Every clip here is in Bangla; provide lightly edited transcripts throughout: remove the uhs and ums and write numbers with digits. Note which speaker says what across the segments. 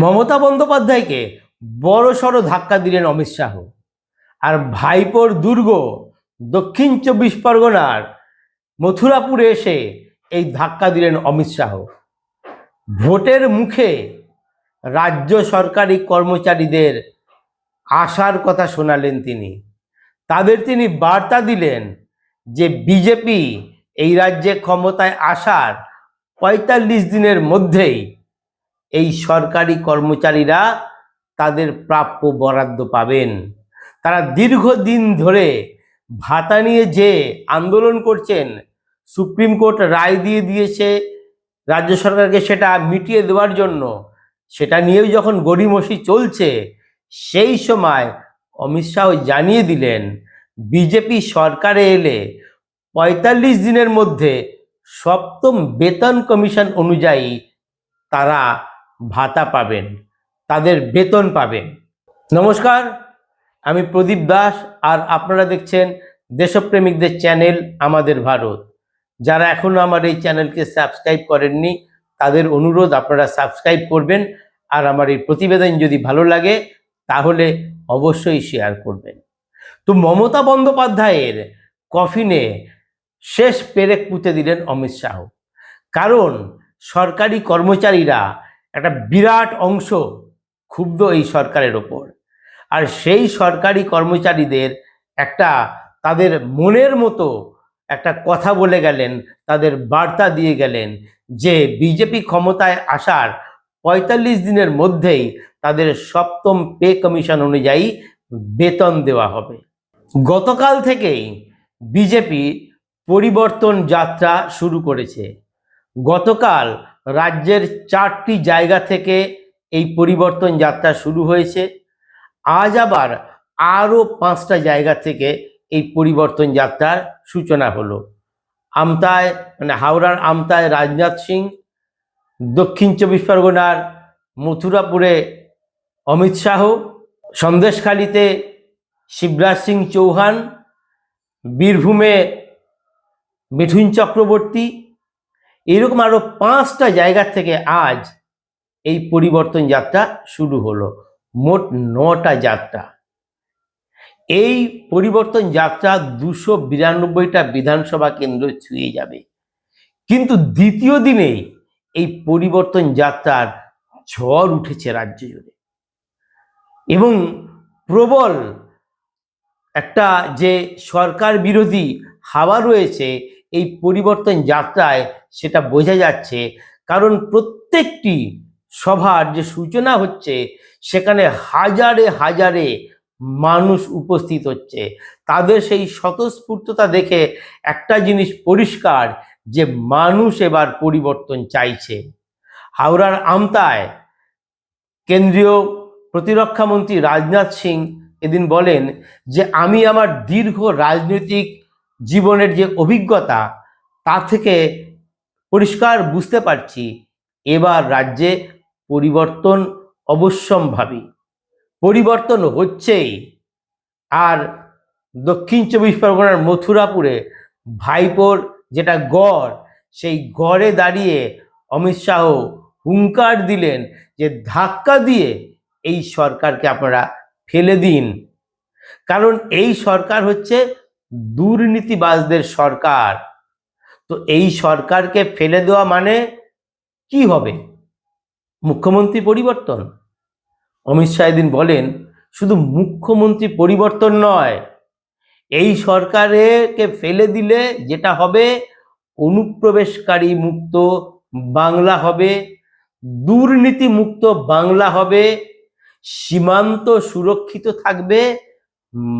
Speaker 1: মমতা বন্দ্যোপাধ্যায়কে বড়সড় ধাক্কা দিলেন অমিত শাহ। আর ভাইপোর দুর্গ দক্ষিণ 24 পরগনার মথুরাপুরে এসে এই ধাক্কা দিলেন অমিত শাহ। ভোটের মুখে রাজ্য সরকারি কর্মচারীদের আশার কথা শোনালেন তিনি। তাদের তিনি বার্তা দিলেন যে বিজেপি এই রাজ্যে ক্ষমতায় আসার ৪৫ দিনের মধ্যেই এই সরকারি কর্মচারীরা তাদের প্রাপ্য বরাদ্দ পাবেন। তারা দীর্ঘদিন ধরে ভাতা নিয়ে যে আন্দোলন করছেন, সুপ্রিম কোর্ট রায় দিয়ে দিয়েছে রাজ্য সরকারকে সেটা মিটিয়ে দেওয়ার জন্য, সেটা নিয়েও যখন গড়িমসি চলছে, সেই সময় অমিত শাহ জানিয়ে দিলেন বিজেপি সরকারে এলে ৪৫ দিনের মধ্যে সপ্তম বেতন কমিশন অনুযায়ী তারা ভাতা পাবেন, তাদের বেতন পাবেন। নমস্কার, আমি প্রদীপ দাস, আর আপনারা দেখছেন দেশপ্রেমিকদের চ্যানেল আমাদের ভারত। যারা এখনো আমার এই চ্যানেলকে সাবস্ক্রাইব করেননি তাদের অনুরোধ আপনারা সাবস্ক্রাইব করবেন, আর আমার এই প্রতিবেদন যদি ভালো লাগে তাহলে অবশ্যই শেয়ার করবেন। তো মমতা বন্দ্যোপাধ্যায়ের কফিনে শেষ পেরেক পুঁতে দিলেন অমিত শাহ। কারণ সরকারি কর্মচারীরা একটা বিরাট অংশ ক্ষুব্ধ এই সরকারের ওপর, আর সেই সরকারি কর্মচারীদের একটা তাদের মনের মতো একটা কথা বলে গেলেন, তাদের বার্তা দিয়ে গেলেন যে বিজেপি ক্ষমতায় আসার ৪৫ দিনের মধ্যেই তাদের সপ্তম পে কমিশন অনুযায়ী বেতন দেওয়া হবে। গতকাল থেকেই বিজেপি পরিবর্তন যাত্রা শুরু করেছে। গতকাল রাজ্যের 4টি জায়গা থেকে এই পরিবর্তন যাত্রা শুরু হয়েছে। আজ আবার আরও 5টা জায়গা থেকে এই পরিবর্তন যাত্রার সূচনা হলো। আমতায় হাওড়ার আমতায় রাজনাথ সিং, দক্ষিণ 24 পরগনার মথুরাপুরে অমিত শাহ, সন্দেশখালীতে শিবরাজ সিং চৌহান, বীরভূমে মিঠুন চক্রবর্তী, এরকম আরও 5টা জায়গা থেকে আজ এই পরিবর্তন যাত্রা শুরু হলো। মোট 9টা যাত্রা। এই পরিবর্তন যাত্রা 292টা বিধানসভা কেন্দ্র ছুঁয়ে যাবে। কিন্তু দ্বিতীয় দিনেই এই পরিবর্তন যাত্রার ঝড় উঠেছে রাজ্য জুড়ে, এবং প্রবল একটা যে সরকার বিরোধী হাওয়া রয়েছে এই পরিবর্তন যাত্রায়, সেটা বোঝা যাচ্ছে। কারণ প্রত্যেকটি সভার যে সূচনা হচ্ছে সেখানে হাজারে হাজারে মানুষ উপস্থিত হচ্ছে। তাদের সেই স্বতঃস্ফূর্ততা দেখে একটা জিনিস পরিষ্কার, যে মানুষ এবার পরিবর্তন চাইছে। হাওড়ার আমতায় কেন্দ্রীয় প্রতিরক্ষা মন্ত্রী রাজনাথ সিং এদিন বলেন যে আমি আমার দীর্ঘ রাজনৈতিক জীবনের যে অভিজ্ঞতা তা থেকে পরিষ্কার বুঝতে পারছি এবার রাজ্যে পরিবর্তন অবশ্যম্ভাবী, পরিবর্তন হচ্ছেই। আর দক্ষিণ 24 পরগনার মথুরাপুরে ভাইপোর যেটা গড়, সেই গড়ে দাঁড়িয়ে অমিত শাহ হুঙ্কার দিলেন যে ধাক্কা দিয়ে এই সরকারকে আপনারা ফেলে দিন। কারণ এই সরকার হচ্ছে দুর্নীতিবাজদের সরকার। তো এই সরকারকে ফেলে দেওয়া মানে কি হবে? মুখ্যমন্ত্রী পরিবর্তন। অমিত শাহ এদিন বলেন শুধু মুখ্যমন্ত্রী পরিবর্তন নয়, এই সরকারকে ফেলে দিলে যেটা হবে, অনুপ্রবেশকারী মুক্ত বাংলা হবে, দুর্নীতি মুক্ত বাংলা হবে, সীমান্ত সুরক্ষিত থাকবে,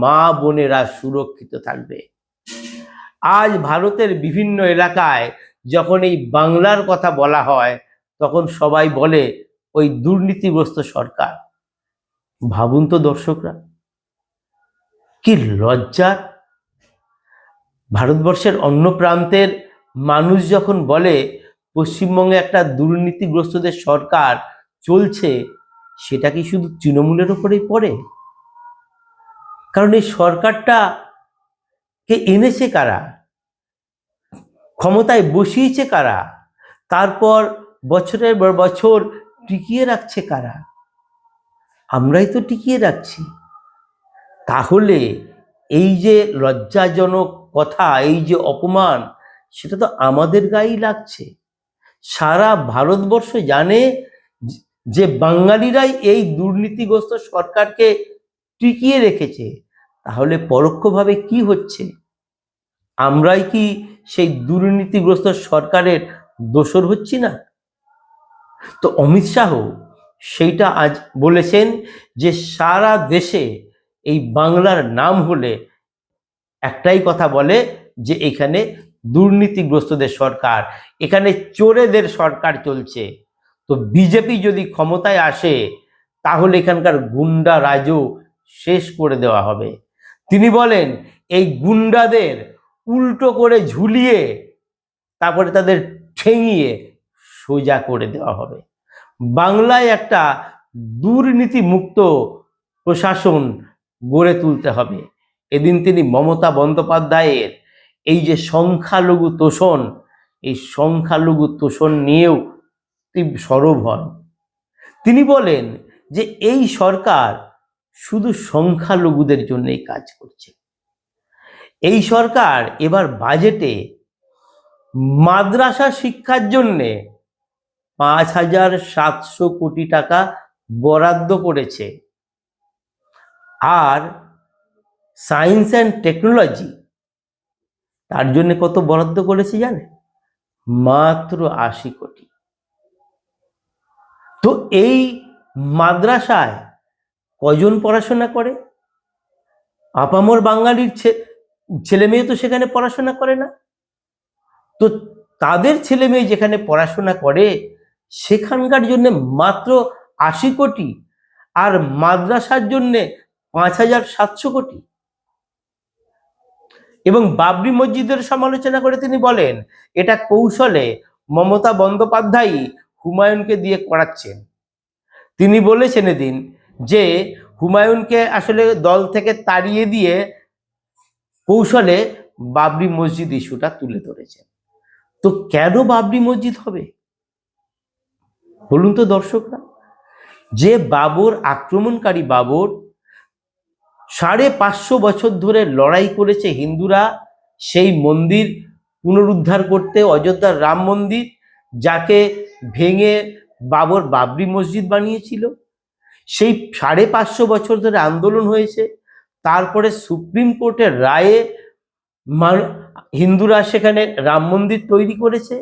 Speaker 1: মা বোনেরা সুরক্ষিত থাকবে। আজ ভারতের বিভিন্ন এলাকায় যখন এই বাংলার কথা বলা হয় তখন সবাই বলে ওই দুর্নীতিগ্রস্ত সরকার। ভাবুন তো দর্শকরা, কি লজ্জা! ভারতবর্ষের অন্য প্রান্তের মানুষ যখন বলে পশ্চিমবঙ্গে একটা দুর্নীতিগ্রস্তদের সরকার চলছে, সেটা কি শুধু তৃণমূলের উপরেই পড়ে? কারণ এই সরকারটা কে এনেছে কারা, ক্ষমতায় বসিয়েছে কারা, তারপর বছরের পর বছর টিকিয়ে রাখছে কারা? আমরাই তো টিকিয়ে রাখছি। তাহলে এই যে লজ্জাজনক কথা, এই যে অপমান, সেটা তো আমাদের গায়েই লাগছে। সারা ভারতবর্ষ জানে যে বাঙালিরাই এই দুর্নীতিগ্রস্ত সরকারকে টিকিয়ে রেখেছে। তাহলে পরোক্ষভাবে কি হচ্ছে? আমরাই কি সেই দুর্নীতিগ্রস্ত সরকারের দোসর হচ্ছি না? তো অমিত শাহ সেইটা আজ বলেছেন যে সারা দেশে এই বাংলার নাম হলে একটাই কথা বলে যে এখানে দুর্নীতিগ্রস্তদের সরকার, এখানে চোরেদের সরকার চলছে। তো বিজেপি যদি ক্ষমতায় আসে তাহলে এখানকার গুন্ডা রাজও শেষ করে দেওয়া হবে। তিনি বলেন এই গুন্ডাদের উল্টো করে ঝুলিয়ে তারপরে তাদের ঠেঙিয়ে সোজা করে দেওয়া হবে। বাংলায় একটা দুর্নীতি মুক্ত প্রশাসন গড়ে তুলতে হবে। এদিন তিনি মমতা বন্দ্যোপাধ্যায়ের এই যে সংখ্যালঘু তোষণ, এই সংখ্যালঘু তোষণ নিয়েও তিনি সরব হন। তিনি বলেন যে এই সরকার শুধু সংখ্যালঘুদের জন্যই কাজ করছে। এই সরকার এবার বাজেটে মাদ্রাসা শিক্ষার জন্যে 5,700 কোটি টাকা বরাদ্দ করেছে। আর সায়েন্স অ্যান্ড টেকনোলজি তার জন্য কত বরাদ্দ করেছে জানে? মাত্র 80 কোটি। তো এই মাদ্রাসায় কজন পড়াশোনা করে? আপামর বাঙালির ছেলে মেয়ে তো সেখানে পড়াশোনা করে না। তো তাদের ছেলে মেয়ে যেখানে পড়াশোনা করে সেখানকার জন্য মাত্র 80 কোটি, আর মাদ্রাসার জন্য 5,700 কোটি। এবং বাবরি মসজিদের সমালোচনা করে তিনি বলেন এটা কৌশলে মমতা বন্দ্যোপাধ্যায় হুমায়ুনকে দিয়ে করাচ্ছেন। তিনি বলেছেন এদিন যে হুমায়ুনকে আসলে দল থেকে তাড়িয়ে দিয়ে কৌশলে বাবরি মসজিদ ইস্যুটা তুলে ধরেছেন। তো কেন বাবরি মসজিদ হবে বলুন তো দর্শকরা? যে বাবর, আক্রমণকারী বাবর 550 বছর ধরে লড়াই করেছে হিন্দুরা সেই মন্দির পুনরুদ্ধার করতে, অযোধ্যার রাম মন্দির, যাকে ভেঙে বাবর বাবরি মসজিদ বানিয়েছিল। সেই 550 বছর ধরে আন্দোলন হয়েছে। তারপরে সুপ্রিম কোর্টের রায়ে হিন্দুরা সেখানে রাম মন্দির তৈরি করেছে।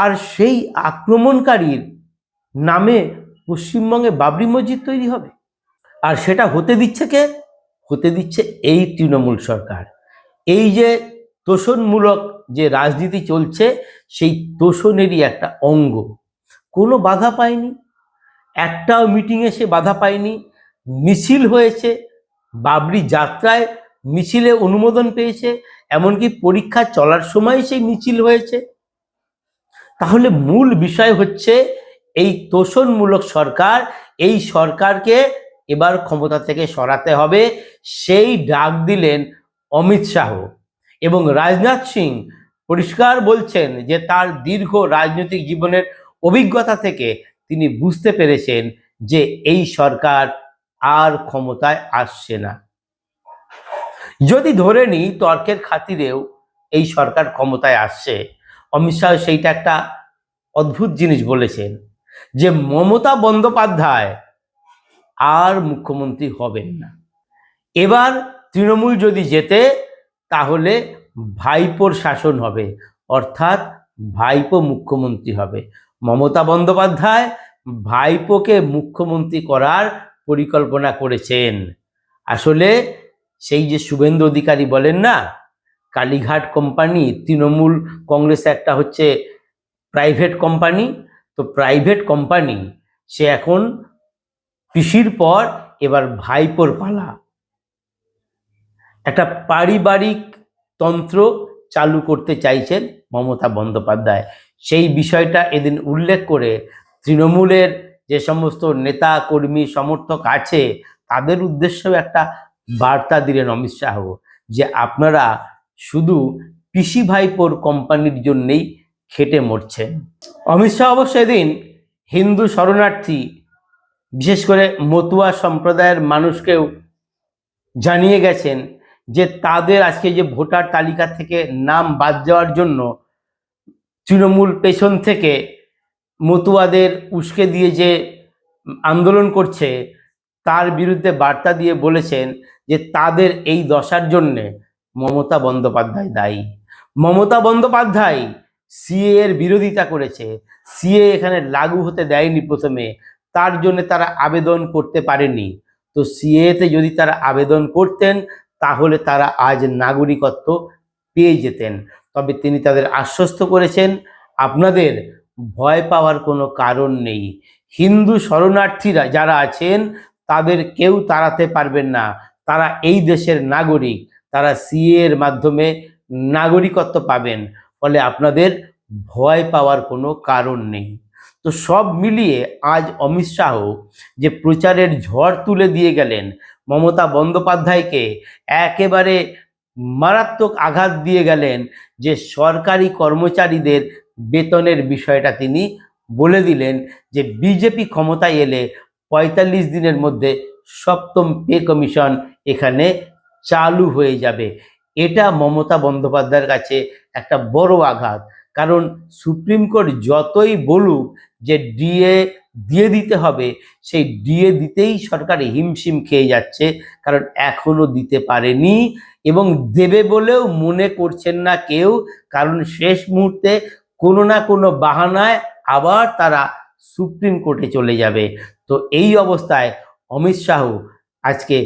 Speaker 1: আর সেই আক্রমণকারীর নামে পশ্চিমবঙ্গে বাবরি মসজিদ তৈরি হবে। আর সেটা হতে দিচ্ছে কে? হতে দিচ্ছে এই তৃণমূল সরকার। এই যে তোষণমূলক যে রাজনীতি চলছে সেই তোষণেরই একটা অঙ্গ। কোনো বাধা পায়নি, একটাও মিটিংয়ে সে বাধা পায়নি। মিছিল হয়েছে, বাবরি যাত্রায় মিছিলে অনুমোদন পেয়েছে, এমনকি পরীক্ষা চলার সময় সেই মিছিল হয়েছে। তাহলে মূল বিষয় হচ্ছে এই তোষণমূলক সরকার, এই সরকারকে এবার ক্ষমতা থেকে সরাতে হবে। সেই ডাক দিলেন অমিত শাহ। এবং রাজনাথ সিং পরিষ্কার বলছেন যে তার দীর্ঘ রাজনৈতিক জীবনের অভিজ্ঞতা থেকে তিনি বুঝতে পেরেছেন যে এই সরকার আর ক্ষমতায় আসছে না। যদি ধরে নিই তর্কের খাতিরেও এই সরকার ক্ষমতায় আসছে, অমিত শাহ সেইটা একটা অদ্ভুত জিনিস বলেছেন যে মমতা বন্দ্যোপাধ্যায় আর মুখ্যমন্ত্রী হবেন না। এবার তৃণমূল যদি জেতে তাহলে ভাইপোর শাসন হবে, অর্থাৎ ভাইপো মুখ্যমন্ত্রী হবে। মমতা বন্দ্যোপাধ্যায় ভাইপোকে মুখ্যমন্ত্রী করার পরিকল্পনা করেছেন। আসলে সেই যে শুভেন্দু অধিকারী বলেন না, কালীঘাট কোম্পানি, তৃণমূল কংগ্রেস একটা হচ্ছে প্রাইভেট কোম্পানি। তো প্রাইভেট কোম্পানি সে এখন পিসির পর এবার ভাইপোর পালা। একটা পারিবারিক তন্ত্র চালু করতে চাইছেন মমতা বন্দ্যোপাধ্যায়। সেই বিষয়টা এদিন উল্লেখ করে তৃণমূলের যে সমস্ত নেতা কর্মী সমর্থক আছে তাদের উদ্দেশ্যেও একটা বার্তা দিলেন অমিত শাহ যে আপনারা শুধু পিসি ভাইপোর কোম্পানির জন্যেই খেটে মরছেন। অমিত শাহ অবশ্য এদিন হিন্দু শরণার্থী বিশেষ করে মতুয়া সম্প্রদায়ের মানুষকেও জানিয়ে গেছেন যে তাদের আজকে যে ভোটার তালিকা থেকে নাম বাদ যাওয়ার জন্য তৃণমূল পেছন থেকে মতুয়াদের উস্কে দিয়ে যে আন্দোলন করছে তার বিরুদ্ধে বার্তা দিয়ে বলেছেন যে তাদের এই দশার জন্যে মমতা বন্দ্যোপাধ্যায় দায়ী। মমতা বন্দ্যোপাধ্যায় সিএ এর বিরোধিতা করেছে, সিএ এখানে লাগু হতে দেয়নি প্রথমে, তার জন্য তারা আবেদন করতে পারেনি। তো সিএতে যদি তারা আবেদন করতেন তাহলে তারা আজ নাগরিকত্ব পেয়ে যেতেন। তবে তিনি তাদের আশ্বস্ত করেছেন আপনাদের ভয় পাওয়ার কোনো কারণ নেই, হিন্দু শরণার্থীরা যারা আছেন তাদের কেউ তাড়াতে পারবেন না, তারা এই দেশের নাগরিক, তারা সিএ এর মাধ্যমে নাগরিকত্ব পাবেন, ফলে আপনাদের ভয় পাওয়ার কোনো কারণ নেই। তো সব মিলিয়ে আজ অমিত শাহ যে প্রচারের ঝড় তুলে দিয়ে গেলেন, মমতা বন্দ্যোপাধ্যায়কে একেবারে মারাত্মক আঘাত দিয়ে গেলেন, যে সরকারি কর্মচারীদের বেতনের বিষয়টা তিনি বলে দিলেন যে বিজেপি ক্ষমতায় এলে ৪৫ দিনের মধ্যে সপ্তম পে কমিশন এখানে চালু হয়ে যাবে। এটা মমতা বন্দ্যোপাধ্যায়ের কাছে একটা বড় আঘাত, কারণ সুপ্রিম কোর্ট যতই বলুক যে ডিএ দিয়ে দিতে হবে, সেই ডিএ দিতেই সরকার হিমশিম খেয়ে যাচ্ছে, কারণ এখনো দিতে পারেনি এবং দেবে বলেও মনে করছেন না কেউ, কারণ শেষ মুহূর্তে কোনো না কোনো বাহানায় আবার তারা সুপ্রিম কোর্টে চলে যাবে। তো এই অবস্থায় অমিত শাহ আজকে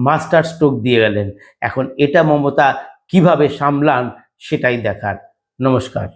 Speaker 1: মাস্টার স্ট্রোক দিয়ে গেলেন। এখন এটা মমতা কিভাবে সামলান সেটাই দেখার। নমস্কার।